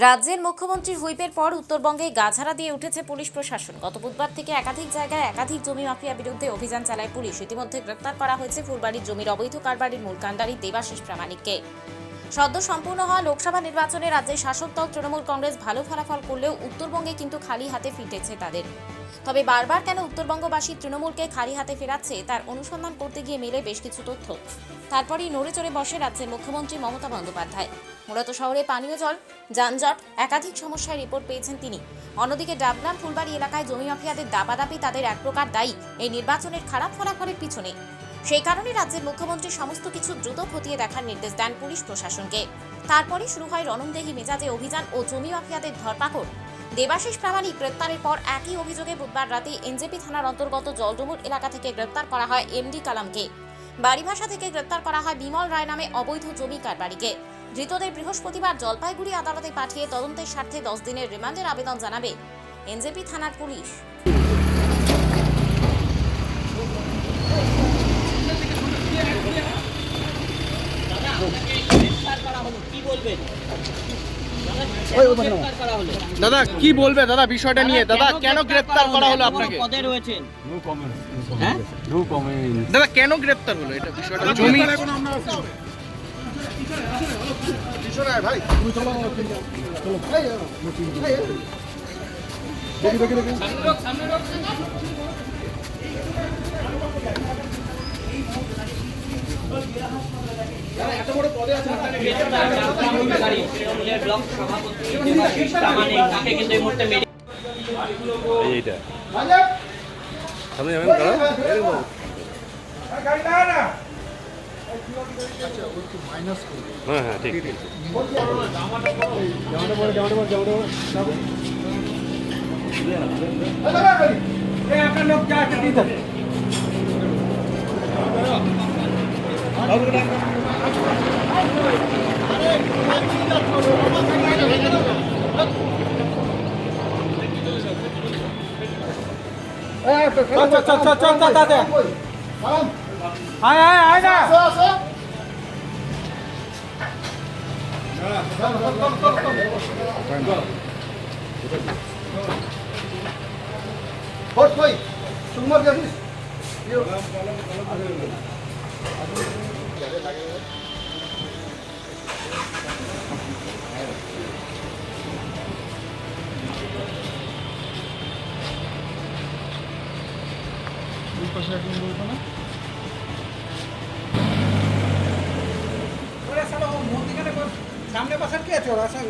রাজ্যের মুখ্যমন্ত্রীর হুইপের পর উত্তরবঙ্গে গাছাড়া দিয়ে উঠেছে পুলিশ প্রশাসন। গত বুধবার থেকে একাধিক জায়গায় একাধিক জমি মাফিয়া বিরুদ্ধে অভিযান চালায় পুলিশ। ইতিমধ্যে গ্রেপ্তার করা হয়েছে ফুলবাড়ির জমির অবৈধ কারবারির মূল কাণ্ডারি দেবাশিস প্রামাণিককে। সদ্য সম্পূর্ণ হওয়া লোকসভা নির্বাচনে রাজ্যের শাসক দল তৃণমূল কংগ্রেস ভালো ফলাফল করলেও উত্তরবঙ্গে কিন্তু খালি হাতে ফিরতেছে তাদের। তবে বারবার কেন উত্তরবঙ্গবাসী তৃণমূলকে খালি হাতে ফেরাচ্ছে তার অনুসন্ধান করতে গিয়ে মেলে বেশ কিছু তথ্য। তারপরই নড়ে চড়ে বসে রাজ্যের মুখ্যমন্ত্রী মমতা বন্দ্যোপাধ্যায়। মূলত শহরে পানীয় জল, যানজট, একাধিক সমস্যার রিপোর্ট পেয়েছেন তিনি। অন্যদিকে ডাবগ্রাম ফুলবাড়ি এলাকায় জমি মাফিয়াদের দাপাদাপি তাদের এক প্রকার দায়ী এই নির্বাচনের খারাপ ফলাফলের পিছনে। সেই কারণে রাজ্যের মুখ্যমন্ত্রী সমস্ত কিছু দ্রুত খতিয়ে দেখার নির্দেশ দেন পুলিশ প্রশাসনকে। তারপরই শুরু হয় রণংদেহী মেজাজে অভিযান ও জমি মাফিয়াদের ধরপাকড়। দেবাশিস প্রামাণিক গ্রেপ্তারের পর একই অভিযোগে বুধবার রাতে এনজেপি থানার অন্তর্গত জলডুমুর এলাকা থেকে গ্রেপ্তার করা হয় এমডি কালামকে। বাড়িভাষা থেকে গ্রেপ্তার করা হয় বিমল রায় নামে অবৈধ জমি কারবারিকে। ধৃতদের বৃহস্পতিবার জলপাইগুড়ি আদালতে পাঠিয়ে তদন্তের স্বার্থে 10 দিনের রিমান্ডের আবেদন জানাবে এনজেপি থানার পুলিশ। দাদা কি বলবে দাদা বিষয়টা নিয়ে? দাদা কেন গ্রেপ্তার করা হলো আপনাকে? পদে রয়েছেন। No comment. হ্যাঁ? No comment. দাদা কেন গ্রেপ্তার হলো এটা বিষয়টা? জমি ভাই তুমি চলো দেখি এত বড় পদে আছে তৃণমূলের ব্লক সভাপতি দেবাশিস প্রামাণিক, তাকে কিন্তু এই মুহূর্তে এইটা সামনে যাবেন দাদা। হ্যাঁ হ্যাঁ ঠিক ঠিক। আপনার লোক যা একটা দিয়ে দেবে। আয় না সামনে পাশে কে আছে ওরা সব